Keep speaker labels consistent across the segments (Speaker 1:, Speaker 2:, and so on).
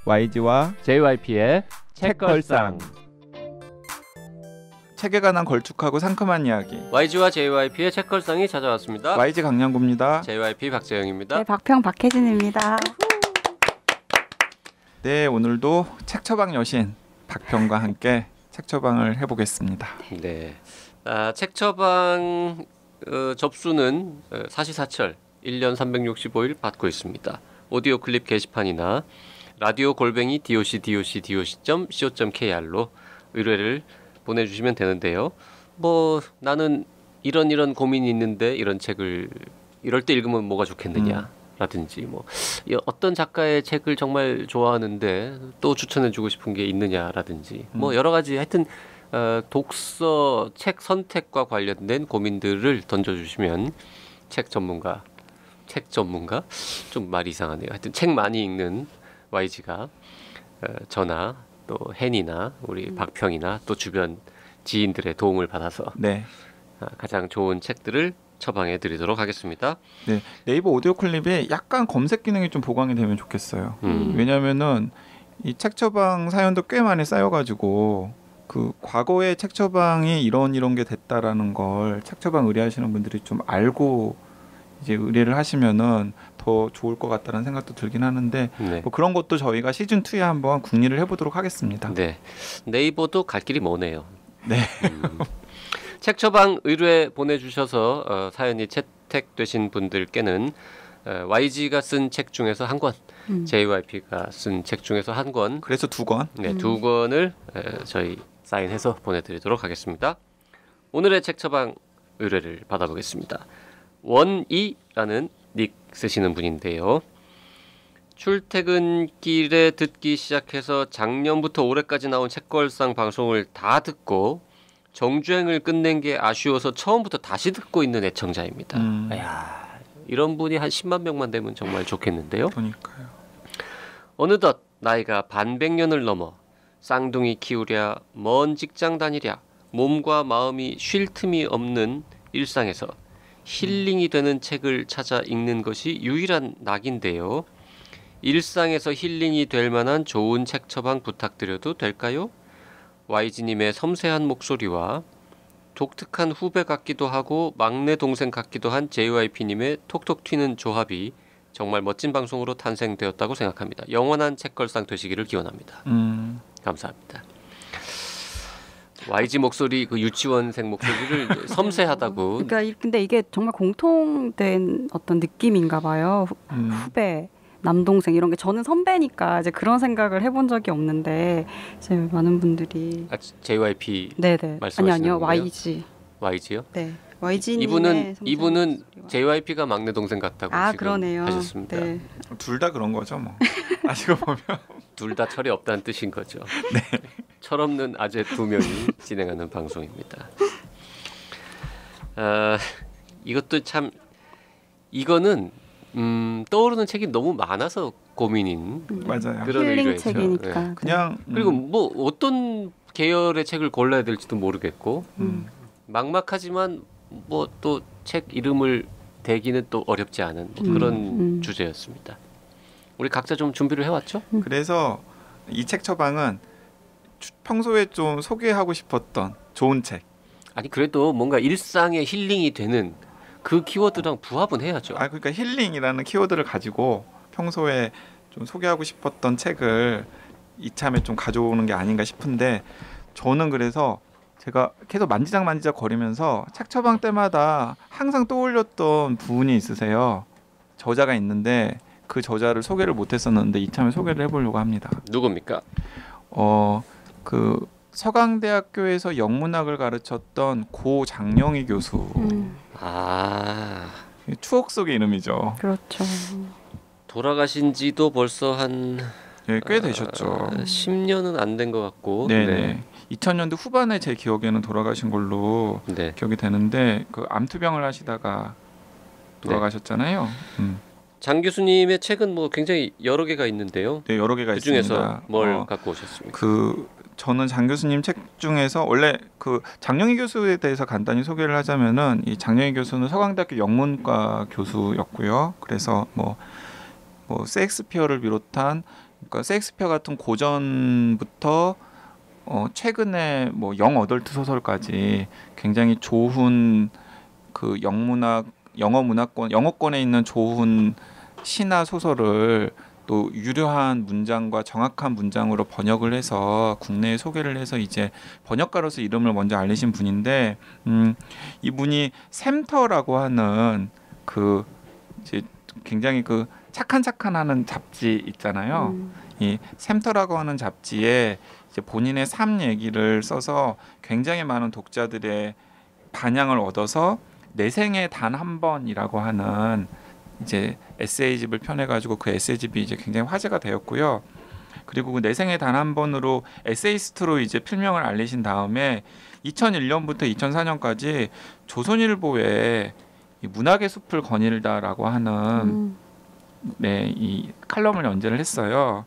Speaker 1: YG와
Speaker 2: JYP의 책걸상.
Speaker 1: 책에 관한 걸쭉하고 상큼한 이야기.
Speaker 2: YG와 JYP의 책걸상이 찾아왔습니다.
Speaker 1: YG 강량구입니다.
Speaker 2: JYP 박재영입니다.
Speaker 3: 네, 박평 박혜진입니다.
Speaker 1: 네, 오늘도 책처방 여신 박평과 함께 책처방을 해보겠습니다.
Speaker 2: 네, 책처방 접수는 사시사철 1년 365일 받고 있습니다. 오디오 클립 게시판이나 라디오 골뱅이 doc.co.kr로 의뢰를 보내주시면 되는데요. 뭐 나는 이런 고민이 있는데 이런 책을 이럴 때 읽으면 뭐가 좋겠느냐 라든지 뭐 어떤 작가의 책을 정말 좋아하는데 또 추천해주고 싶은 게 있느냐라든지 뭐 여러 가지 하여튼 독서 책 선택과 관련된 고민들을 던져주시면 책 전문가 좀 말이 이상하네요. 하여튼 책 많이 읽는 YG가 저나 또 헨이나 우리 박평이나 또 주변 지인들의 도움을 받아서
Speaker 1: 네.
Speaker 2: 가장 좋은 책들을 처방해 드리도록 하겠습니다.
Speaker 1: 네, 네이버 오디오 클립에 약간 검색 기능이 좀 보강이 되면 좋겠어요. 왜냐면은 이 책처방 사연도 꽤 많이 쌓여가지고 그 과거에 책처방이 이런 게 됐다라는 걸 책처방 의뢰하시는 분들이 좀 알고 이제 의뢰를 하시면은 더 좋을 것 같다는 생각도 들긴 하는데
Speaker 2: 네.
Speaker 1: 뭐 그런 것도 저희가 시즌 2에 한번 궁리를 해보도록 하겠습니다.
Speaker 2: 네, 네이버도 갈 길이 머네요.
Speaker 1: 네.
Speaker 2: 책처방 의뢰 보내주셔서 사연이 채택되신 분들께는 YG가 쓴 책 중에서 한 권, JYP가 쓴 책 중에서 한 권,
Speaker 1: 그래서 2권,
Speaker 2: 네, 2권을 저희 사인해서 보내드리도록 하겠습니다. 오늘의 책처방 의뢰를 받아보겠습니다. 원이라는 닉 쓰시는 분인데요. 출퇴근길에 듣기 시작해서 작년부터 올해까지 나온 책걸상 방송을 다 듣고 정주행을 끝낸 게 아쉬워서 처음부터 다시 듣고 있는 애청자입니다. 이야, 이런 분이 한 10만 명만 되면 정말 좋겠는데요.
Speaker 1: 그러니까요.
Speaker 2: 어느덧 나이가 반백년을 넘어 쌍둥이 키우랴, 먼 직장 다니랴, 몸과 마음이 쉴 틈이 없는 일상에서 힐링이 되는 책을 찾아 읽는 것이 유일한 낙인데요. 일상에서 힐링이 될 만한 좋은 책 처방 부탁드려도 될까요? YG님의 섬세한 목소리와 독특한 후배 같기도 하고 막내 동생 같기도 한 JYP님의 톡톡 튀는 조합이 정말 멋진 방송으로 탄생되었다고 생각합니다. 영원한 책걸상 되시기를 기원합니다. 감사합니다. YG 목소리, 그 유치원생 목소리를 섬세하다고.
Speaker 3: 그러니까 근데 이게 정말 공통된 어떤 느낌인가 봐요. 후배, 남동생 이런 게 저는 선배니까 이제 그런 생각을 해본 적이 없는데 이제 많은 분들이
Speaker 2: JYP
Speaker 3: 네네 아니요 YG
Speaker 2: YG요?
Speaker 3: 네 YG님의
Speaker 2: 이분은 JYP가 막내 동생 같다고 지금
Speaker 3: 그러네요.
Speaker 2: 하셨습니다.
Speaker 3: 네.
Speaker 1: 둘 다 그런 거죠, 뭐. 아시고 보면
Speaker 2: 둘 다 철이 없다는 뜻인 거죠.
Speaker 1: 네.
Speaker 2: 철없는 아재 2명이 진행하는 방송입니다. 이것도 참 이거는 떠오르는 책이 너무 많아서 고민인
Speaker 1: 맞아요.
Speaker 2: 그런
Speaker 3: 힐링
Speaker 2: 의뢰죠.
Speaker 3: 책이니까
Speaker 2: 네.
Speaker 1: 그냥
Speaker 2: 그리고 뭐 어떤 계열의 책을 골라야 될지도 모르겠고 막막하지만 뭐 또 책 이름을 대기는 또 어렵지 않은 뭐 그런 주제였습니다. 우리 각자 좀 준비를 해왔죠?
Speaker 1: 그래서 이 책 처방은 평소에 좀 소개하고 싶었던 좋은 책.
Speaker 2: 아니 그래도 뭔가 일상의 힐링이 되는 그 키워드랑 부합은 해야죠.
Speaker 1: 그러니까 힐링이라는 키워드를 가지고 평소에 좀 소개하고 싶었던 책을 이참에 좀 가져오는 게 아닌가 싶은데 저는 그래서 제가 계속 만지작 거리면서 책 처방 때마다 항상 떠올렸던 부분이 있으세요. 저자가 있는데 그 저자를 소개를 못했었는데 이참에 소개를 해보려고 합니다.
Speaker 2: 누굽니까?
Speaker 1: 그 서강대학교에서 영문학을 가르쳤던 고 장영희 교수. 추억 속의 이름이죠.
Speaker 3: 그렇죠.
Speaker 2: 돌아가신 지도 벌써 한
Speaker 1: 꽤 되셨죠.
Speaker 2: 10년은 안 된 것 같고.
Speaker 1: 네네. 2000년대 후반에 제 기억에는 돌아가신 걸로 기억이 되는데 그 암투병을 하시다가 돌아가셨잖아요.
Speaker 2: 장 교수님의 책은 뭐 굉장히 여러 개가 있는데요.
Speaker 1: 네, 여러 개가
Speaker 2: 그 중에서
Speaker 1: 있습니다.
Speaker 2: 뭘 갖고 오셨습니까?
Speaker 1: 저는 장 교수님 책 중에서 원래 그 장영희 교수에 대해서 간단히 소개를 하자면은 이 장영희 교수는 서강대학교 영문과 교수였고요. 그래서 뭐 셰익스피어를 비롯한 그러니까 셰익스피어 같은 고전부터 최근에 뭐 영어덜트 소설까지 굉장히 좋은 그 영어권에 있는 좋은 시나 소설을 또 유려한 문장과 정확한 문장으로 번역을 해서 국내에 소개를 해서 이제 번역가로서 이름을 먼저 알리신 분인데 이분이 샘터라고 하는 그 이제 굉장히 그 착한 하는 잡지 있잖아요. 이 샘터라고 하는 잡지에 이제 본인의 삶 얘기를 써서 굉장히 많은 독자들의 반향을 얻어서 내 생에 단 한 번이라고 하는 이제 에세이집을 펴내가지고 그 에세이집이 이제 굉장히 화제가 되었고요. 그리고 그 내 생에 단 한 번으로 에세이스트로 이제 필명을 알리신 다음에 2001년부터 2004년까지 조선일보에 이 문학의 숲을 거닐다라고 하는 이 칼럼을 연재를 했어요.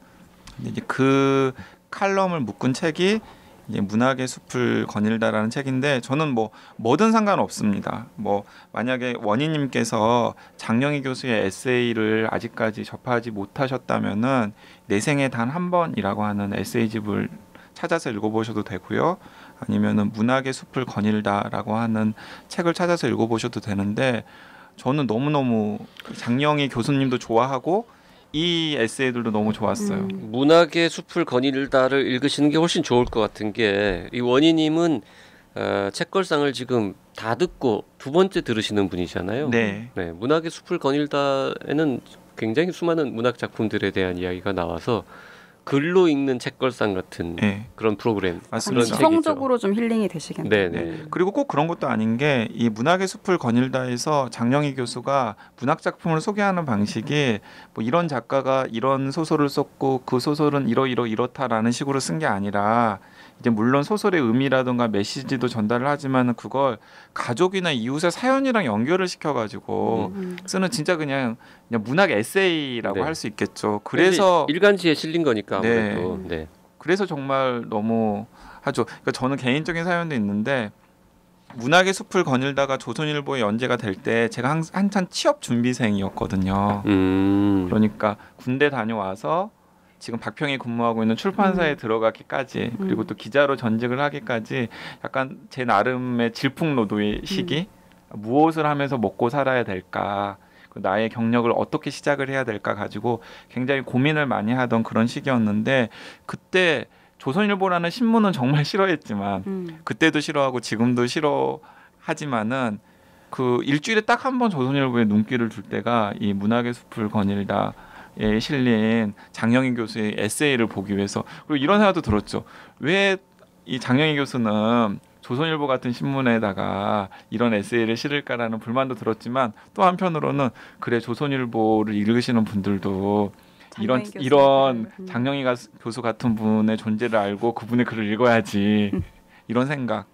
Speaker 1: 근데 이제 그 칼럼을 묶은 책이 이제 문학의 숲을 거닐다라는 책인데 저는 뭐든 상관없습니다. 뭐 만약에 원희님께서 장영희 교수의 에세이를 아직까지 접하지 못하셨다면은 내 생에 단 한 번이라고 하는 에세이집을 찾아서 읽어보셔도 되고요. 아니면은 문학의 숲을 거닐다라고 하는 책을 찾아서 읽어보셔도 되는데 저는 너무너무 장영희 교수님도 좋아하고 이 에세이들도 너무 좋았어요.
Speaker 2: 문학의 숲을 거닐다를 읽으시는 게 훨씬 좋을 것 같은 게 이 원희님은 책걸상을 지금 다 듣고 두 번째 들으시는 분이잖아요.
Speaker 1: 네.
Speaker 2: 네, 문학의 숲을 거닐다에는 굉장히 수많은 문학 작품들에 대한 이야기가 나와서 글로 읽는 책걸상 같은
Speaker 1: 네.
Speaker 2: 그런 프로그램.
Speaker 1: 맞습니다.
Speaker 2: 그런
Speaker 3: 지성적으로 좀 힐링이 되시겠네요.
Speaker 2: 네네.
Speaker 1: 그리고 꼭 그런 것도 아닌 게 이 문학의 숲을 거닐다에서 장영희 교수가 문학 작품을 소개하는 방식이 뭐 이런 작가가 이런 소설을 썼고 그 소설은 이렇다라는 식으로 쓴 게 아니라 이제 물론 소설의 의미라든가 메시지도 전달을 하지만 그걸 가족이나 이웃의 사연이랑 연결을 시켜가지고 쓰는 진짜 그냥 문학 에세이라고
Speaker 2: 네.
Speaker 1: 할 수 있겠죠. 그래서
Speaker 2: 일간지에 실린 거니까 아무래도. 네.
Speaker 1: 그래서 정말 너무 하죠. 그러니까 저는 개인적인 사연도 있는데 문학의 숲을 거닐다가 조선일보에 연재가 될 때 제가 한참 취업 준비생이었거든요. 그러니까 군대 다녀와서 지금 박평에 근무하고 있는 출판사에 들어가기까지 그리고 또 기자로 전직을 하기까지 약간 제 나름의 질풍노도의 시기 무엇을 하면서 먹고 살아야 될까 나의 경력을 어떻게 시작을 해야 될까 가지고 굉장히 고민을 많이 하던 그런 시기였는데 그때 조선일보라는 신문은 정말 싫어했지만 그때도 싫어하고 지금도 싫어하지만은 그 일주일에 딱 한 번 조선일보에 눈길을 줄 때가 이 문학의 숲을 거닐다에 실린 장영희 교수의 에세이를 보기 위해서 그리고 이런 생각도 들었죠. 왜 이 장영희 교수는 조선일보 같은 신문에다가 이런 에세이를 실을까라는 불만도 들었지만 또 한편으로는 그래 조선일보를 읽으시는 분들도 이런 장영희 교수 같은 분의 존재를 알고 그분의 글을 읽어야지 이런 생각.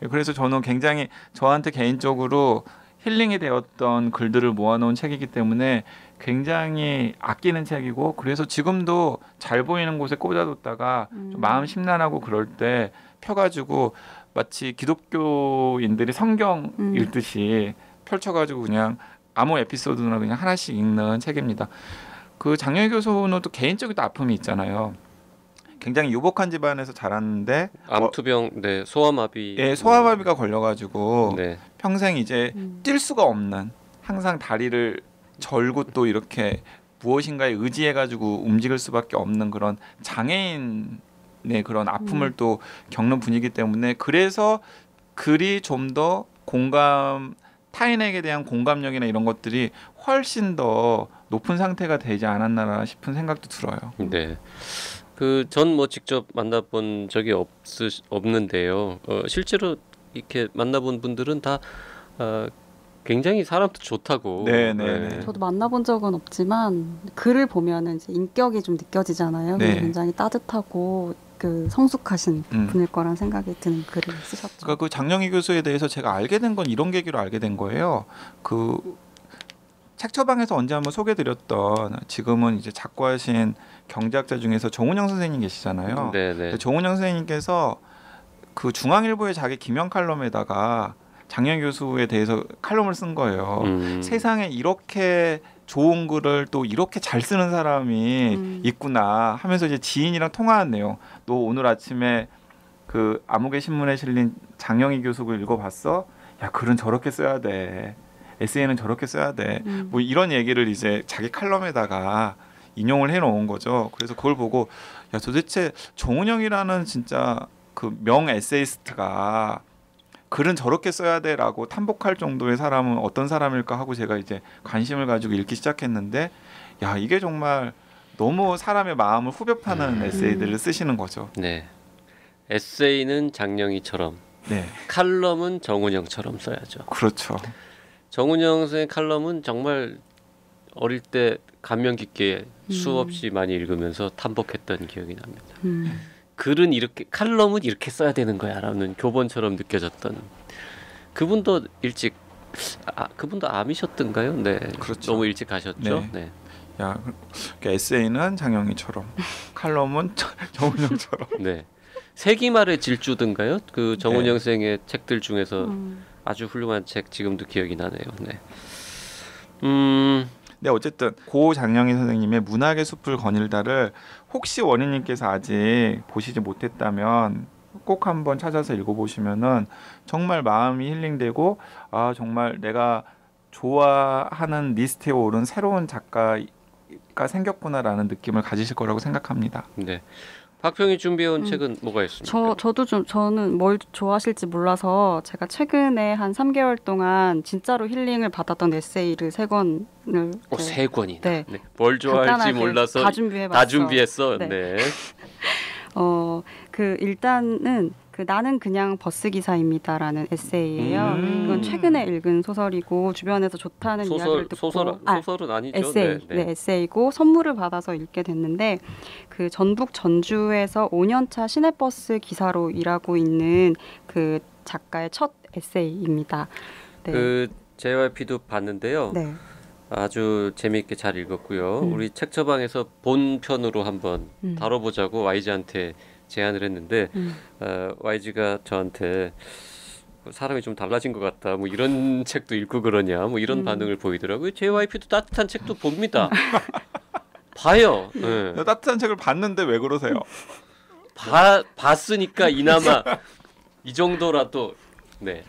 Speaker 1: 그래서 저는 굉장히 저한테 개인적으로 힐링이 되었던 글들을 모아놓은 책이기 때문에 굉장히 아끼는 책이고 그래서 지금도 잘 보이는 곳에 꽂아뒀다가 좀 마음 심란하고 그럴 때 펴가지고 마치 기독교인들이 성경 읽듯이 펼쳐가지고 그냥 아무 에피소드나 그냥 하나씩 읽는 책입니다. 그 장영희 교수는 또 개인적인 또 아픔이 있잖아요. 굉장히 유복한 집안에서 자랐는데
Speaker 2: 암투병, 네, 소아마비.
Speaker 1: 예, 소아마비가 걸려가지고
Speaker 2: 네.
Speaker 1: 평생 이제 뛸 수가 없는 항상 다리를 절고 또 이렇게 무엇인가에 의지해가지고 움직일 수밖에 없는 그런 장애인의 그런 아픔을 또 겪는 분이기 때문에 그래서 글이 좀 더 타인에게 대한 공감력이나 이런 것들이 훨씬 더 높은 상태가 되지 않았나 싶은 생각도 들어요.
Speaker 2: 네. 그 전 뭐 직접 만나본 적이 없는데요. 실제로 이렇게 만나본 분들은 다 굉장히 사람도 좋다고.
Speaker 1: 네.
Speaker 3: 저도 만나본 적은 없지만 글을 보면은 이제 인격이 좀 느껴지잖아요.
Speaker 1: 네.
Speaker 3: 굉장히 따뜻하고 그 성숙하신 분일 거란 생각이 드는 글을 쓰셨죠.
Speaker 1: 그러니까 그 장영희 교수에 대해서 제가 알게 된 건 이런 계기로 알게 된 거예요. 그 책처방에서 언제 한번 소개드렸던 지금은 이제 작고하신 경제학자 중에서 정운영 선생님 계시잖아요.
Speaker 2: 네.
Speaker 1: 정운영 선생님께서 그 중앙일보의 자기 기명 칼럼에다가 장영 교수에 대해서 칼럼을 쓴 거예요. 세상에 이렇게 좋은 글을 또 이렇게 잘 쓰는 사람이 있구나 하면서 이제 지인이랑 통화한 내용. 너 오늘 아침에 그 암흑의 신문에 실린 장영희 교수 글 읽어봤어? 야, 글은 저렇게 써야 돼. 에세이는 저렇게 써야 돼. 뭐 이런 얘기를 이제 자기 칼럼에다가 인용을 해놓은 거죠. 그래서 그걸 보고 야, 도대체 정은영이라는 진짜 그 명 에세이스트가 글은 저렇게 써야 돼라고 탐복할 정도의 사람은 어떤 사람일까 하고 제가 이제 관심을 가지고 읽기 시작했는데 야, 이게 정말 너무 사람의 마음을 후벼 파는 에세이들을 쓰시는 거죠.
Speaker 2: 네. 에세이는 장영희처럼,
Speaker 1: 네,
Speaker 2: 칼럼은 정은영처럼 써야죠.
Speaker 1: 그렇죠.
Speaker 2: 정은영 선생의 칼럼은 정말 어릴 때 감명 깊게 수없이 많이 읽으면서 탐복했던 기억이 납니다. 글은 이렇게, 칼럼은 이렇게 써야 되는 거야라는 교본처럼 느껴졌던. 그분도 일찍 그분도 암이셨던가요? 네,
Speaker 1: 그렇죠.
Speaker 2: 너무 일찍 가셨죠.
Speaker 1: 네.
Speaker 2: 네.
Speaker 1: 야, 그러니까 에세이는 장영희처럼, 칼럼은 정은영처럼.
Speaker 2: 네. 세기말의 질주든가요? 그 정은영 선생의 책들 중에서 아주 훌륭한 책 지금도 기억이 나네요. 네.
Speaker 1: 네, 어쨌든 고 장영희 선생님의 문학의 숲을 거닐다를 혹시 원희님께서 아직 보시지 못했다면 꼭 한번 찾아서 읽어보시면은 정말 마음이 힐링되고 아, 정말 내가 좋아하는 리스트에 오른 새로운 작가가 생겼구나라는 느낌을 가지실 거라고 생각합니다.
Speaker 2: 네. 박평이 준비해온 책은 뭐가 있습니까?
Speaker 3: 저는 뭘 좋아하실지 몰라서 제가 최근에 한 3개월 동안 진짜로 힐링을 받았던 에세이를 3권을
Speaker 2: 세 권이나.
Speaker 3: 네.
Speaker 2: 네. 뭘 좋아할지
Speaker 3: 간단하게
Speaker 2: 몰라서
Speaker 3: 다 준비해봤어.
Speaker 2: 다 준비했어.
Speaker 3: 네.
Speaker 2: 네.
Speaker 3: 그 일단은 그 나는 그냥 버스 기사입니다라는 에세이예요. 이건 최근에 읽은 소설이고 주변에서 좋다는 이야기를 듣고
Speaker 2: 소설은 아니죠.
Speaker 3: 에세이, 네, 에세이고 선물을 받아서 읽게 됐는데 그 전북 전주에서 5년차 시내버스 기사로 일하고 있는 그 작가의 첫 에세이입니다. 네.
Speaker 2: 그 JYP도 봤는데요.
Speaker 3: 네.
Speaker 2: 아주 재미있게 잘 읽었고요. 우리 책 처방에서 본편으로 한번 다뤄보자고 YG한테 제안을 했는데 YG가 저한테 사람이 좀 달라진 것 같다. 뭐 이런 책도 읽고 그러냐. 뭐 이런 반응을 보이더라고요. JYP도 따뜻한 책도 봅니다. 봐요. 네.
Speaker 1: 따뜻한 책을 봤는데 왜 그러세요?
Speaker 2: 봤으니까 이나마 이 정도라도 네.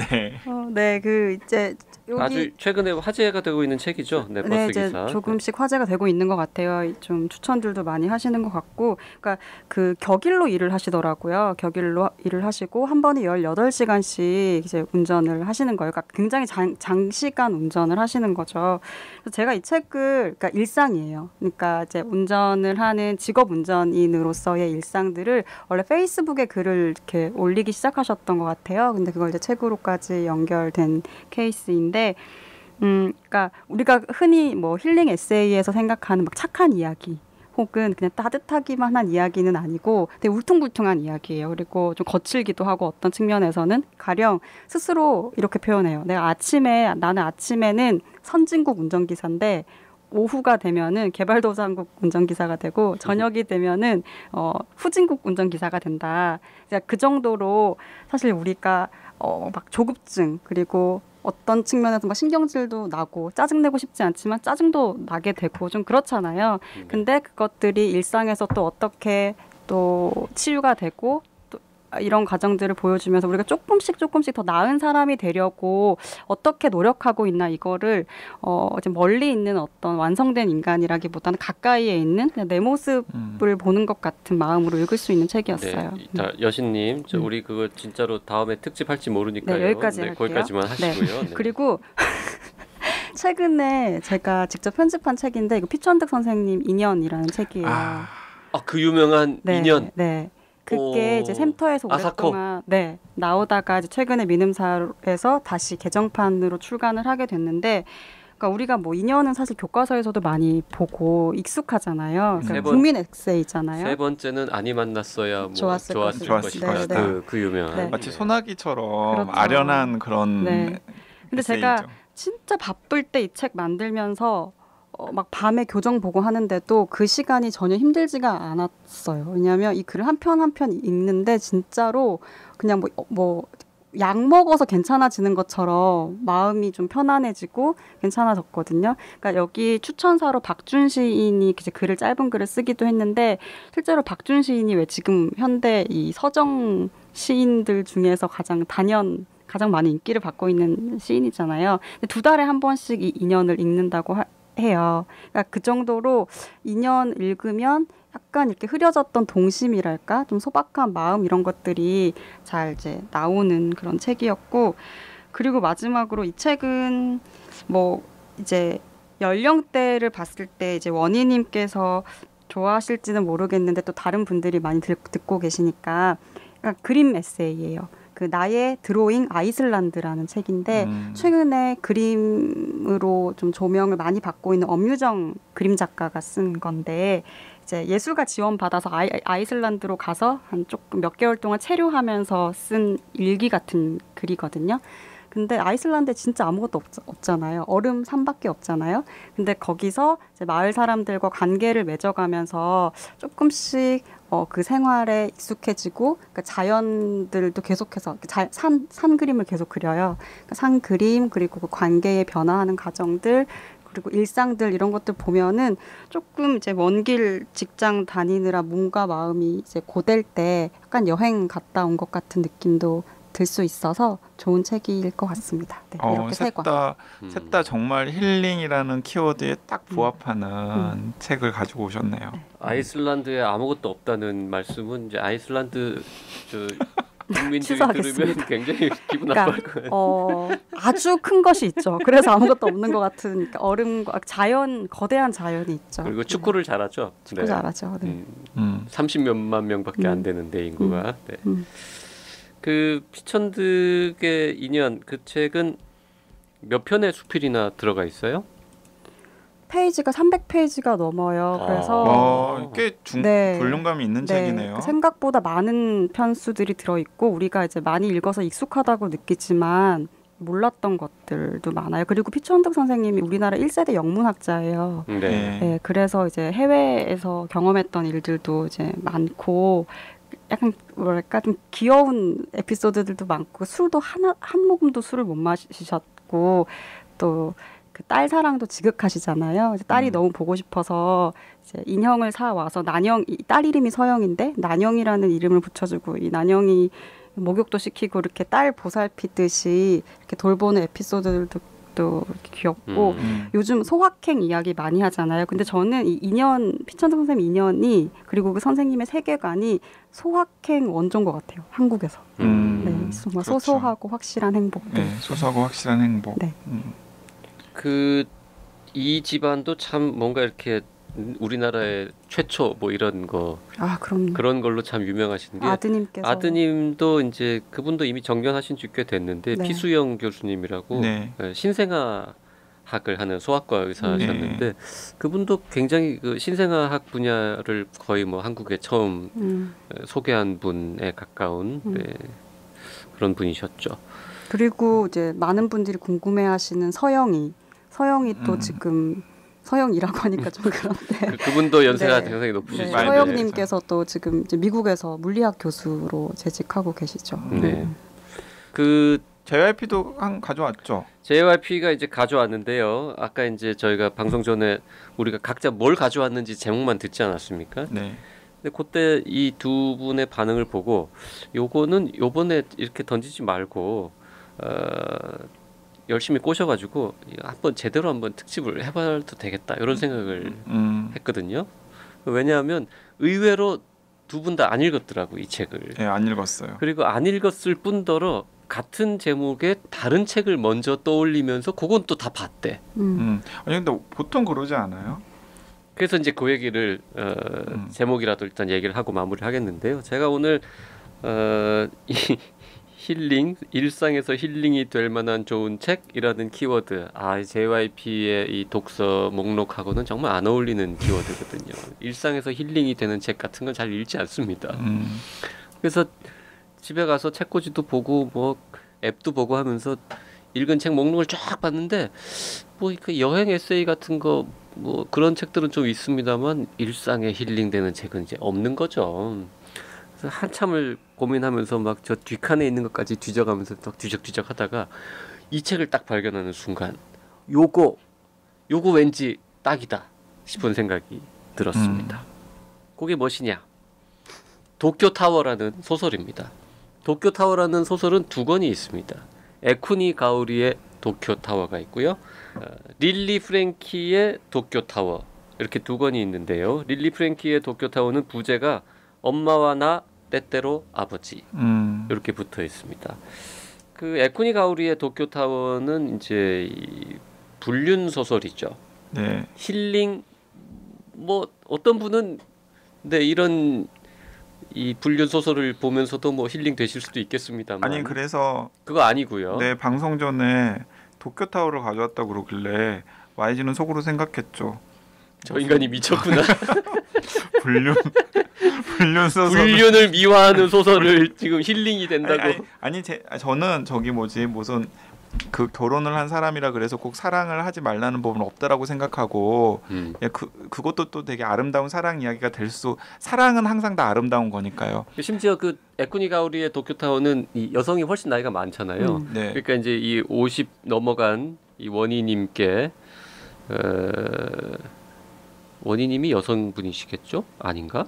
Speaker 1: 네.
Speaker 3: 네, 그 이제 여기
Speaker 2: 아주 최근에 화제가 되고 있는 책이죠. 네, 버스
Speaker 3: 이제
Speaker 2: 기사.
Speaker 3: 조금씩 화제가 되고 있는 것 같아요. 좀 추천들도 많이 하시는 것 같고, 그러니까 그 격일로 일을 하시더라고요. 격일로 일을 하시고 한 번에 18시간씩 이제 운전을 하시는 거예요. 그러니까 굉장히 장시간 운전을 하시는 거죠. 그래서 제가 이 책을 그러니까 일상이에요. 그러니까 이제 운전을 하는 직업 운전인으로서의 일상들을 원래 페이스북에 글을 이렇게 올리기 시작하셨던 것 같아요. 근데 그걸 이제 책으로까지 연결된 케이스인데. 그러니까 우리가 흔히 뭐 힐링 에세이에서 생각하는 막 착한 이야기 혹은 그냥 따뜻하기만 한 이야기는 아니고 되게 울퉁불퉁한 이야기예요. 그리고 좀 거칠기도 하고 어떤 측면에서는 가령 스스로 이렇게 표현해요. 나는 아침에는 선진국 운전기사인데 오후가 되면은 개발도상국 운전기사가 되고 저녁이 되면은 후진국 운전기사가 된다. 그 정도로 사실 우리가 막 조급증 그리고 어떤 측면에서 막 신경질도 나고 짜증내고 싶지 않지만 짜증도 나게 되고 좀 그렇잖아요. 근데 그것들이 일상에서 또 어떻게 또 치유가 되고 또 이런 과정들을 보여주면서 우리가 조금씩 더 나은 사람이 되려고 어떻게 노력하고 있나 이거를 이제 멀리 있는 어떤 완성된 인간이라기보다는 가까이에 있는 그냥 내 모습을 보는 것 같은 마음으로 읽을 수 있는 책이었어요.
Speaker 2: 네, 여신님, 우리 그거 진짜로 다음에 특집할지 모르니까요.
Speaker 3: 네, 여기까지 할게요.
Speaker 2: 거기까지만 하시고요. 네.
Speaker 3: 그리고 최근에 제가 직접 편집한 책인데 이거 피천득 선생님 인연이라는 책이에요.
Speaker 2: 그 유명한 인연.
Speaker 3: 네. 그게 이제 샘터에서
Speaker 2: 아사코.
Speaker 3: 오랫동안 나오다가 이제 최근에 민음사에서 다시 개정판으로 출간을 하게 됐는데, 그러니까 우리가 뭐 인연은 사실 교과서에서도 많이 보고 익숙하잖아요. 그러니까 국민 에세이잖아요.
Speaker 2: 세 번째는 아니 만났어야 뭐
Speaker 3: 좋았을
Speaker 2: 것이다.
Speaker 3: 네.
Speaker 2: 그 유명한.
Speaker 1: 마치 소나기처럼
Speaker 3: 그렇죠.
Speaker 1: 아련한 그런.
Speaker 3: 네. 근데 제가 진짜 바쁠 때 이 책 만들면서 막 밤에 교정 보고 하는데도 그 시간이 전혀 힘들지가 않았어요. 왜냐하면 이 글을 한 편 한 편 읽는데 진짜로 그냥 뭐 약 먹어서 괜찮아지는 것처럼 마음이 좀 편안해지고 괜찮아졌거든요. 그러니까 여기 추천사로 박준 시인이 이제 글을 짧은 글을 쓰기도 했는데 실제로 박준 시인이 왜 지금 현대 이 서정 시인들 중에서 가장 많이 인기를 받고 있는 시인이잖아요. 근데 2달에 한 번씩 이 인연을 읽는다고 해요. 그러니까 그 정도로 인연 읽으면 약간 이렇게 흐려졌던 동심이랄까, 좀 소박한 마음 이런 것들이 잘 이제 나오는 그런 책이었고, 그리고 마지막으로 이 책은 뭐 이제 연령대를 봤을 때 이제 원희님께서 좋아하실지는 모르겠는데 또 다른 분들이 많이 듣고 계시니까, 그러니까 그림 에세이예요. 그 나의 드로잉 아이슬란드라는 책인데 최근에 그림으로 좀 조명을 많이 받고 있는 엄유정 그림 작가가 쓴 건데 이제 예술가 지원 받아서 아이슬란드로 가서 한 조금 몇 개월 동안 체류하면서 쓴 일기 같은 글이거든요. 근데 아이슬란드에 진짜 아무것도 없잖아요. 얼음 산밖에 없잖아요. 근데 거기서 이제 마을 사람들과 관계를 맺어가면서 조금씩 그 생활에 익숙해지고, 그러니까 자연들도 계속해서 산 그림을 계속 그려요. 그러니까 산 그림, 그리고 그 관계에 변화하는 과정들, 그리고 일상들 이런 것들 보면은 조금 이제 먼 길 직장 다니느라 몸과 마음이 이제 고될 때 약간 여행 갔다 온 것 같은 느낌도 들 수 있어서 좋은 책일 것 같습니다. 네, 이렇게 세 권.
Speaker 1: 셋 다 정말 힐링이라는 키워드에 딱 부합하는 책을 가지고 오셨네요.
Speaker 3: 네.
Speaker 2: 아이슬란드에 아무것도 없다는 말씀은 이제 아이슬란드 국민들이
Speaker 3: 취소하겠습니다.
Speaker 2: 들으면 굉장히 기분
Speaker 3: 그러니까,
Speaker 2: 나빠할 거예요.
Speaker 3: 아주 큰 것이 있죠. 그래서 아무것도 없는 것 같은, 그러니까 얼음과 거대한 자연이 있죠.
Speaker 2: 그리고 축구를 잘하죠.
Speaker 3: 축구 잘하죠. 네.
Speaker 2: 30몇만 명밖에 안 되는데 인구가. 네. 그 피천득의 인연, 그 책은 몇 편의 수필이나 들어가 있어요?
Speaker 3: 페이지가 300페이지가 넘어요. 그래서
Speaker 1: 꽤 볼륨감이 있는
Speaker 3: 네,
Speaker 1: 책이네요.
Speaker 3: 생각보다 많은 편수들이 들어있고 우리가 이제 많이 읽어서 익숙하다고 느끼지만 몰랐던 것들도 많아요. 그리고 피천득 선생님이 우리나라 1세대 영문학자예요. 네, 그래서 이제 해외에서 경험했던 일들도 이제 많고, 약간 뭐랄까 좀 귀여운 에피소드들도 많고, 술도 한 모금도 술을 못 마시셨고, 또 그 딸 사랑도 지극하시잖아요. 그래서 딸이 너무 보고 싶어서 이제 인형을 사 와서 딸 이름이 서영인데 난영이라는 이름을 붙여주고, 이 난영이 목욕도 시키고 이렇게 딸 보살피듯이 이렇게 돌보는 에피소드들도 또 이렇게 귀엽고, 요즘 소확행 이야기 많이 하잖아요. 근데 저는 이 피천득 선생님 인연이, 그리고 그 선생님의 세계관이 소확행 원조인 것 같아요. 한국에서. 네, 정말
Speaker 1: 그렇죠.
Speaker 3: 소소하고 확실한 행복.
Speaker 1: 네, 소소하고 확실한 행복.
Speaker 3: 네.
Speaker 2: 이 집안도 참 뭔가 이렇게 우리나라의 최초 뭐 이런 거,
Speaker 3: 그럼요.
Speaker 2: 그런 걸로 참 유명하신 게, 아드님도 이제 그분도 이미 정년하신 지 꽤 됐는데,
Speaker 3: 네.
Speaker 2: 피수영 교수님이라고 신생아학을 하는 소아과 의사셨는데, 그분도 굉장히 그 신생아학 분야를 거의 뭐 한국에 처음 소개한 분에 가까운 그런 분이셨죠.
Speaker 3: 그리고 이제 많은 분들이 궁금해하시는 서영이 또 지금 서영이라고 하니까 좀 그런데
Speaker 2: 그분도 연세가 굉장히 높으시죠.
Speaker 3: 네, 서영님께서 또 지금 이제 미국에서 물리학 교수로 재직하고 계시죠.
Speaker 2: 네. 그
Speaker 1: JYP도 가져왔죠.
Speaker 2: JYP가 이제 가져왔는데요. 아까 이제 저희가 방송 전에 우리가 각자 뭘 가져왔는지 제목만 듣지 않았습니까?
Speaker 1: 네.
Speaker 2: 근데 그때 이 두 분의 반응을 보고, 요거는 요번에 이렇게 던지지 말고 열심히 꼬셔가지고 한번 제대로 한번 특집을 해봐도 되겠다, 이런 생각을 했거든요. 왜냐하면 의외로 두 분 다 안 읽었더라고, 이 책을.
Speaker 1: 네, 안 읽었어요.
Speaker 2: 그리고 안 읽었을 뿐더러 같은 제목의 다른 책을 먼저 떠올리면서 그건 또 다 봤대.
Speaker 1: 아니 근데 보통 그러지 않아요?
Speaker 2: 그래서 이제 그 얘기를 제목이라도 일단 얘기를 하고 마무리를 하겠는데요. 제가 오늘 이 힐링, 일상에서 힐링이 될 만한 좋은 책이라는 키워드, JYP의 이 독서 목록하고는 정말 안 어울리는 키워드거든요. 일상에서 힐링이 되는 책 같은 건 잘 읽지 않습니다. 그래서 집에 가서 책꽂이도 보고 뭐 앱도 보고 하면서 읽은 책 목록을 쫙 봤는데, 뭐 그 여행 에세이 같은 거 뭐 그런 책들은 좀 있습니다만 일상에 힐링되는 책은 이제 없는 거죠. 그래서 한참을 고민하면서 막 저 뒷칸에 있는 것까지 뒤져가면서 막 뒤적뒤적 하다가 이 책을 딱 발견하는 순간 요거 왠지 딱이다 싶은 생각이 들었습니다. 그게 무엇이냐? 도쿄타워라는 소설입니다. 도쿄타워라는 소설은 두 권이 있습니다. 에쿠니 가오리의 도쿄타워가 있고요. 릴리 프랭키의 도쿄타워 이렇게 두 권이 있는데요. 릴리 프랭키의 도쿄타워는 부제가 엄마와 나 때때로 아버지 이렇게 붙어 있습니다. 그 에쿠니 가오리의 도쿄타워는 이제 이 불륜 소설이죠.
Speaker 1: 네.
Speaker 2: 힐링 뭐 어떤 분은 네 이런 이 불륜 소설을 보면서도 뭐 힐링 되실 수도 있겠습니다만
Speaker 1: 아니 그래서
Speaker 2: 그거 아니고요.
Speaker 1: 네 방송 전에 도쿄타워를 가져왔다고 그러길래 YG는 속으로 생각했죠.
Speaker 2: 저 인간이 미쳤구나.
Speaker 1: 불륜 소설.
Speaker 2: 불륜을 미화하는 소설을 지금 힐링이 된다고.
Speaker 1: 저는 저기 무슨 그 결혼을 한 사람이라 그래서 꼭 사랑을 하지 말라는 법은 없다라고 생각하고 그것도 또 되게 아름다운 사랑 이야기가 사랑은 항상 다 아름다운 거니까요.
Speaker 2: 심지어 그 에쿠니 가오리의 도쿄타워는 이 여성이 훨씬 나이가 많잖아요.
Speaker 1: 네.
Speaker 2: 그러니까 이제 이 50 넘어간 이 원희님께 원희님이 여성분이시겠죠? 아닌가?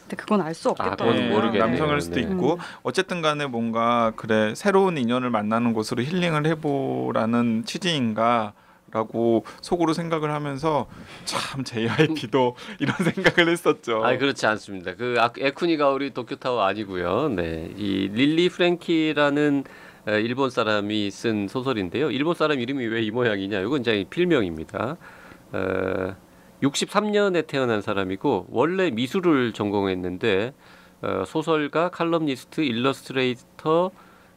Speaker 3: 근데 그건 알 수 없겠다.
Speaker 2: 그건 모르겠네요.
Speaker 1: 남성일 수도
Speaker 2: 네.
Speaker 1: 있고 어쨌든 간에 뭔가 그래 새로운 인연을 만나는 곳으로 힐링을 해보라는 취지인가라고 속으로 생각을 하면서 참 JYP도 이런 생각을 했었죠.
Speaker 2: 그렇지 않습니다. 그 에쿠니 가오리 도쿄타워 아니고요. 네, 이 릴리 프랭키라는 일본 사람이 쓴 소설인데요. 일본 사람 이름이 왜 이 모양이냐? 이건 이제 필명입니다. 63년에 태어난 사람이고 원래 미술을 전공했는데 소설가, 칼럼니스트, 일러스트레이터,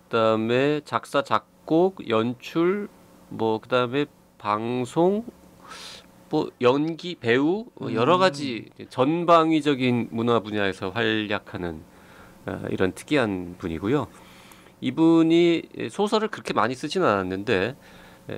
Speaker 2: 그다음에 작사, 작곡, 연출, 뭐 그다음에 방송, 뭐 연기, 배우 여러 가지 전방위적인 문화 분야에서 활약하는 이런 특이한 분이고요. 이분이 소설을 그렇게 많이 쓰지는 않았는데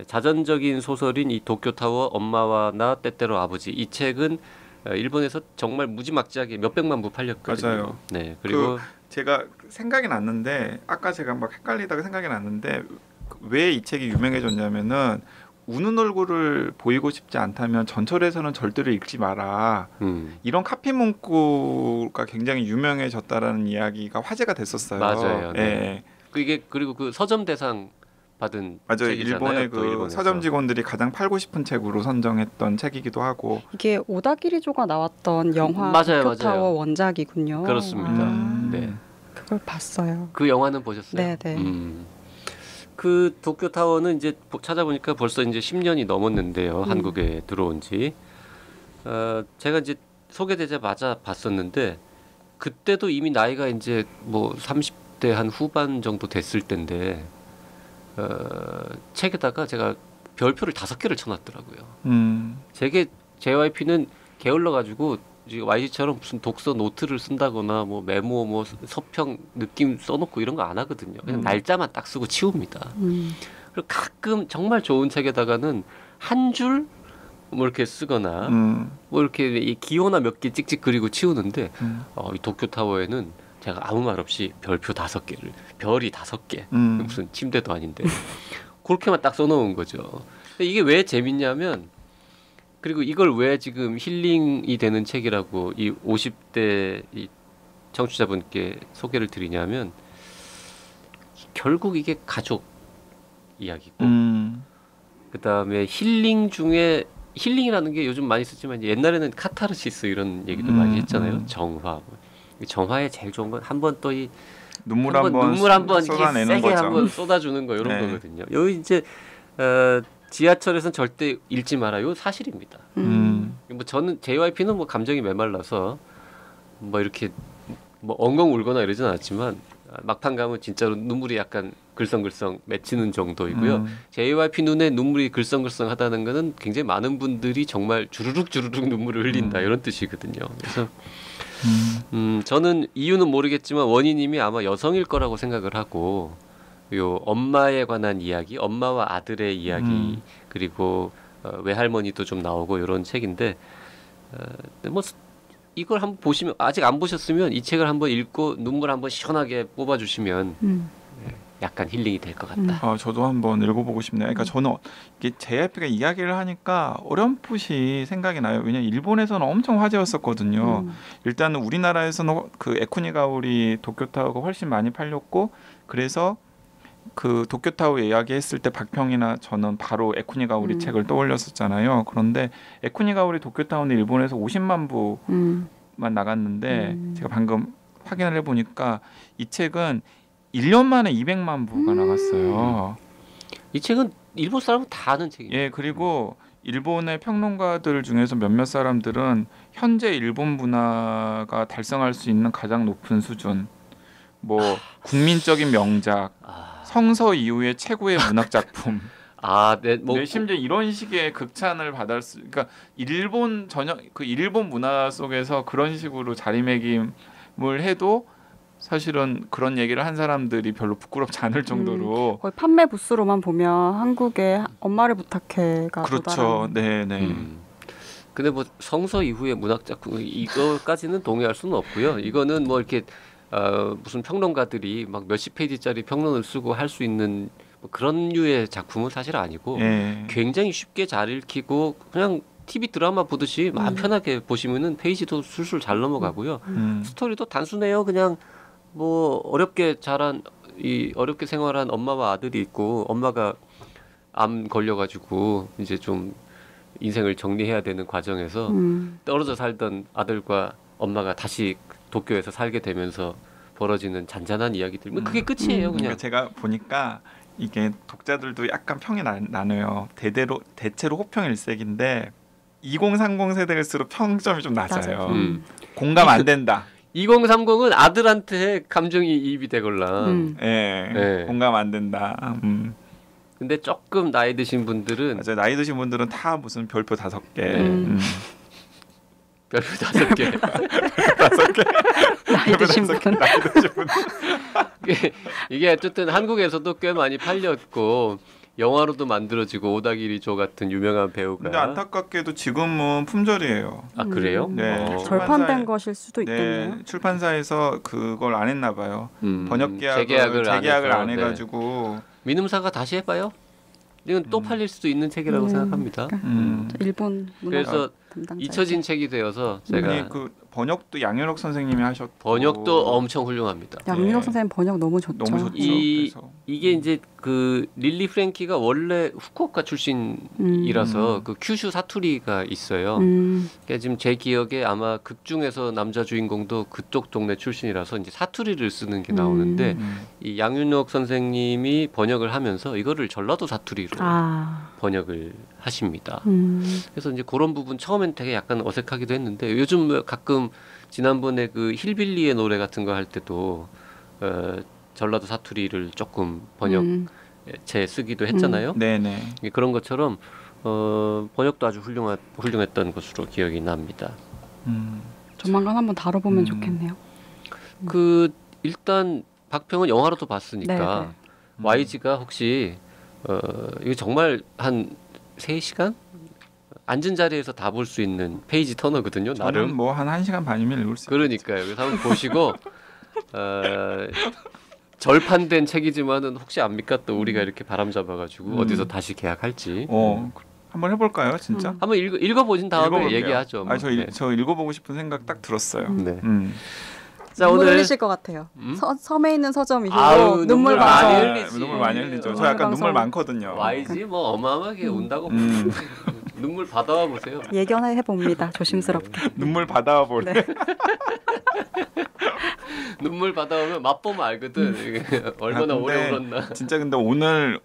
Speaker 2: 자전적인 소설인 이 도쿄타워 엄마와 나 때때로 아버지 이 책은 일본에서 정말 무지막지하게 몇백만 부 팔렸거든요.
Speaker 1: 맞아요.
Speaker 2: 네, 그리고
Speaker 1: 제가 생각이 났는데 아까 제가 막 헷갈리다가 생각이 났는데 왜 이 책이 유명해졌냐면은 우는 얼굴을 보이고 싶지 않다면 전철에서는 절대로 읽지 마라. 이런 카피 문구가 굉장히 유명해졌다라는 이야기가 화제가 됐었어요.
Speaker 2: 맞아요. 네.
Speaker 1: 예.
Speaker 2: 그리고 그 서점 대상 받은
Speaker 1: 맞아요.
Speaker 2: 책이잖아요,
Speaker 1: 일본의
Speaker 2: 또
Speaker 1: 그
Speaker 2: 일본에서.
Speaker 1: 서점 직원들이 가장 팔고 싶은 책으로 선정했던 책이기도 하고.
Speaker 3: 이게 오다기리조가 나왔던 영화
Speaker 2: 맞아요,
Speaker 3: 도쿄타워
Speaker 2: 맞아요.
Speaker 3: 원작이군요.
Speaker 2: 그렇습니다.
Speaker 1: 음.
Speaker 2: 네.
Speaker 3: 그걸 봤어요.
Speaker 2: 그 영화는 보셨어요?
Speaker 3: 네, 네.
Speaker 2: 그 도쿄타워는 이제 찾아보니까 벌써 이제 10년이 넘었는데요. 한국에 들어온 지. 제가 이제 소개되자마자 봤었는데 그때도 이미 나이가 이제 뭐 30대 한 후반 정도 됐을 때인데 책에다가 제가 별표를 5개를 쳐놨더라고요. 제게 JYP는 게을러 가지고 YG처럼 무슨 독서 노트를 쓴다거나 뭐 메모 뭐 서평 느낌 써놓고 이런 거 안 하거든요. 그냥 날짜만 딱 쓰고 치웁니다. 그리고 가끔 정말 좋은 책에다가는 한 줄 뭐 이렇게 쓰거나 뭐 이렇게 이 기호나 몇 개 찍찍 그리고 치우는데 이 도쿄타워에는 제가 아무 말 없이 별표 5개를 별이 5개 무슨 침대도 아닌데 그렇게만 딱 써놓은 거죠. 근데 이게 왜 재밌냐면 그리고 이걸 왜 지금 힐링이 되는 책이라고 이 50대 이 청취자분께 소개를 드리냐면 결국 이게 가족 이야기고 그다음에 힐링 중에 힐링이라는 게 요즘 많이 쓰지만 옛날에는 카타르시스 이런 얘기도 많이 했잖아요. 정화. 정화에 제일 좋은 건 한 번 또 이
Speaker 1: 눈물
Speaker 2: 한번
Speaker 1: 쏟아내는
Speaker 2: 세게
Speaker 1: 거죠.
Speaker 2: 한번 쏟아주는 거 이런
Speaker 1: 네.
Speaker 2: 거거든요. 여기 이제 지하철에서는 절대 읽지 말아요. 사실입니다. 뭐 저는 JYP는 뭐 감정이 메말라서 뭐 이렇게 뭐 엉엉 울거나 이러진 않았지만 막판 가면 진짜로 눈물이 약간 글썽글썽 맺히는 정도이고요. JYP 눈에 눈물이 글썽글썽하다는 거는 굉장히 많은 분들이 정말 주르륵 눈물을 흘린다 이런 뜻이거든요. 그래서 저는 이유는 모르겠지만 원희님이 아마 여성일 거라고 생각을 하고 요 엄마에 관한 이야기, 엄마와 아들의 이야기 그리고 외할머니도 좀 나오고 이런 책인데 뭐 이걸 한번 보시면 아직 안 보셨으면 이 책을 한번 읽고 눈물 한번 시원하게 뽑아주시면 약간 힐링이 될 것 같다.
Speaker 1: 저도 한번 읽어보고 싶네요. 그러니까 저는 이게 JYP가 이야기를 하니까 어렴풋이 생각이 나요. 왜냐면 일본에서는 엄청 화제였었거든요. 일단은 우리나라에서는 그 에쿠니가오리 도쿄타워가 훨씬 많이 팔렸고 그래서 그 도쿄타워 이야기했을 때 박평이나 저는 바로 에쿠니가오리 책을 떠올렸었잖아요. 그런데 에쿠니가오리 도쿄타워는 일본에서 50만 부만 나갔는데 제가 방금 확인을 해보니까 이 책은 1년 만에 200만 부가 나갔어요.
Speaker 2: 이 책은 일본 사람은 다 아는 책이에요.
Speaker 1: 예, 그리고 일본의 평론가들 중에서 몇몇 사람들은 현재 일본 문화가 달성할 수 있는 가장 높은 수준, 뭐 국민적인 명작, 성서 이후의 최고의 문학 작품.
Speaker 2: 뭐
Speaker 1: 심지어 이런 식의 극찬을 받을 수, 그러니까 일본 전역 그 일본 문화 속에서 그런 식으로 자리매김을 해도 사실은 그런 얘기를 한 사람들이 별로 부끄럽지 않을 정도로
Speaker 3: 거의 판매 부스로만 보면 한국의 엄마를 부탁해가
Speaker 1: 그렇죠. 네네.
Speaker 2: 근데 뭐 성서 이후의 문학 작품 이거까지는 동의할 수는 없고요. 이거는 뭐 이렇게 무슨 평론가들이 막 몇십 페이지짜리 평론을 쓰고 할 수 있는 뭐 그런 류의 작품은 사실 아니고 굉장히 쉽게 잘 읽히고 그냥 TV 드라마 보듯이 마음 편하게 보시면은 페이지도 술술 잘 넘어가고요. 스토리도 단순해요. 그냥 뭐 어렵게 생활한 엄마와 아들이 있고 엄마가 암 걸려가지고 이제 좀 인생을 정리해야 되는 과정에서 떨어져 살던 아들과 엄마가 다시 도쿄에서 살게 되면서 벌어지는 잔잔한 이야기들. 뭐 그게 끝이에요. 그냥.
Speaker 1: 그러니까 제가 보니까 이게 독자들도 약간 평이 나눠요. 대체로 호평일색인데 2030 세대일수록 평점이 좀 낮아요. 공감 안 된다.
Speaker 2: 2030은 아들한테 감정이 이입이 되걸라.
Speaker 1: 공감 안 된다.
Speaker 2: 근데 조금 나이 드신 분들은
Speaker 1: 맞아요. 나이 드신 분들은 다 무슨 별표 5개.
Speaker 2: 별표 5개.
Speaker 1: 5개.
Speaker 3: 나이 드신 분.
Speaker 2: 이게 어쨌든 한국에서도 꽤 많이 팔렸고 영화로도 만들어지고 오다기리조 같은 유명한 배우가.
Speaker 1: 근데 안타깝게도 지금은 품절이에요.
Speaker 2: 그래요?
Speaker 1: 네.
Speaker 3: 절판된 것일 수도 있겠네요.
Speaker 1: 네, 출판사에서 그걸 안 했나 봐요. 번역
Speaker 2: 재계약을
Speaker 1: 재계약을 안 해가지고.
Speaker 2: 민음사가 다시 해봐요. 이건 또 팔릴 수도 있는 책이라고 생각합니다.
Speaker 3: 일본 문화
Speaker 2: 그래서 잊혀진 책이 되어서 제가
Speaker 1: 그 번역도 양현옥 선생님이 하셨고
Speaker 2: 번역도 엄청 훌륭합니다.
Speaker 3: 양민호 선생님 번역 너무 좋죠.
Speaker 1: 너무 좋죠.
Speaker 2: 이게 이제 그 릴리 프랭키가 원래 후쿠오카 출신이라서 그 큐슈 사투리가 있어요. 그러니까 지금 제 기억에 아마 극 중에서 남자 주인공도 그쪽 동네 출신이라서 이제 사투리를 쓰는 게 나오는데 이 양윤옥 선생님이 번역을 하면서 이거를 전라도 사투리로 번역을 하십니다. 그래서 이제 그런 부분 처음엔 되게 약간 어색하기도 했는데 요즘 가끔 지난번에 그 힐빌리의 노래 같은 거 할 때도 전라도 사투리를 조금 번역체 쓰기도 했잖아요.
Speaker 1: 네네.
Speaker 2: 그런 것처럼 번역도 아주 훌륭했던 것으로 기억이 납니다.
Speaker 3: 조만간 한번 다뤄보면 좋겠네요.
Speaker 2: 그 일단 박평은 영화로도 봤으니까 YG가 혹시 이거 정말 한 3시간? 앉은 자리에서 다 볼 수 있는 페이지 터너거든요. 나름
Speaker 1: 뭐 한 1시간 반이면 읽을 수
Speaker 2: 그러니까요. 그래서 한번 보시고 절판된 책이지만은 혹시 압니까? 또 우리가 이렇게 바람 잡아가지고 어디서 다시 계약할지.
Speaker 1: 한번 해볼까요, 진짜?
Speaker 2: 한번 읽어보신 다음에
Speaker 1: 읽어볼게요.
Speaker 2: 얘기하죠. 뭐.
Speaker 1: 저 읽어보고 싶은 생각 딱 들었어요.
Speaker 2: 네.
Speaker 3: 자, 오늘 흘리실 것 같아요. 섬에 있는 서점이시고 눈물 방송.
Speaker 1: 눈물 많이 흘리죠. 저 약간 눈물 많거든요.
Speaker 2: YG 뭐 어마어마하게 운다고 눈물 받아와 보세요.
Speaker 3: 예견해 봅니다. 조심스럽게.
Speaker 1: 눈물 받아와 볼래.
Speaker 3: 네.
Speaker 2: 눈물 받아오면 맛보면 알거든. 얼마나 오래 울었나.
Speaker 1: 진짜 근데 오늘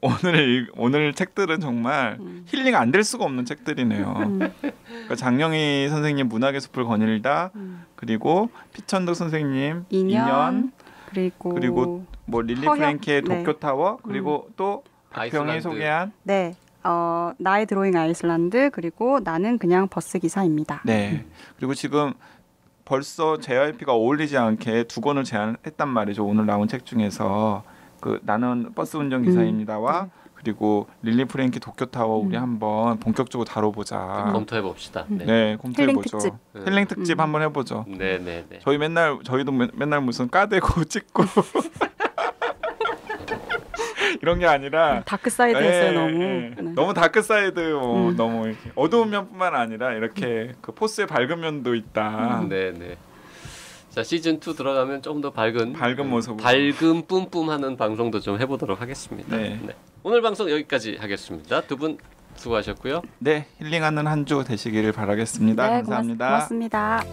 Speaker 1: 책들은 정말 힐링 안 될 수가 없는 책들이네요. 그러니까 장영희 선생님 문학의 숲을 거닐다, 그리고 피천득 선생님 인연, 그리고 뭐 릴리 프랭키의 도쿄타워, 그리고 또 박평이 소개한
Speaker 3: 나의 드로잉 아이슬란드, 그리고 나는 그냥 버스 기사입니다.
Speaker 1: 네. 그리고 지금 벌써 JYP가 어울리지 않게 2권을 제안했단 말이죠. 오늘 나온 책 중에서 그 나는 버스 운전 기사입니다와 그리고 릴리 프랭키 도쿄타워 우리 한번 본격적으로 다뤄보자.
Speaker 2: 검토해 봅시다. 네.
Speaker 1: 네, 검토해보죠.
Speaker 3: 힐링
Speaker 1: 힐링 특집 한번 해보죠.
Speaker 2: 네네네.
Speaker 1: 저희도 맨날 무슨 까대고 찍고 이런 게 아니라
Speaker 3: 다크 사이드였어요 너무. 네.
Speaker 1: 너무 다크 사이드 너무 이렇게 어두운 면뿐만 아니라 이렇게 그 포스의 밝은 면도 있다.
Speaker 2: 네네. 자 시즌 2 들어가면 좀 더 밝은
Speaker 1: 모습,
Speaker 2: 밝은 뿜뿜하는 방송도 좀 해보도록 하겠습니다.
Speaker 1: 네.
Speaker 2: 네. 오늘 방송 여기까지 하겠습니다. 두 분 수고하셨고요.
Speaker 1: 네, 힐링하는 한 주 되시기를 바라겠습니다.
Speaker 3: 네,
Speaker 1: 감사합니다.
Speaker 3: 고맙습니다.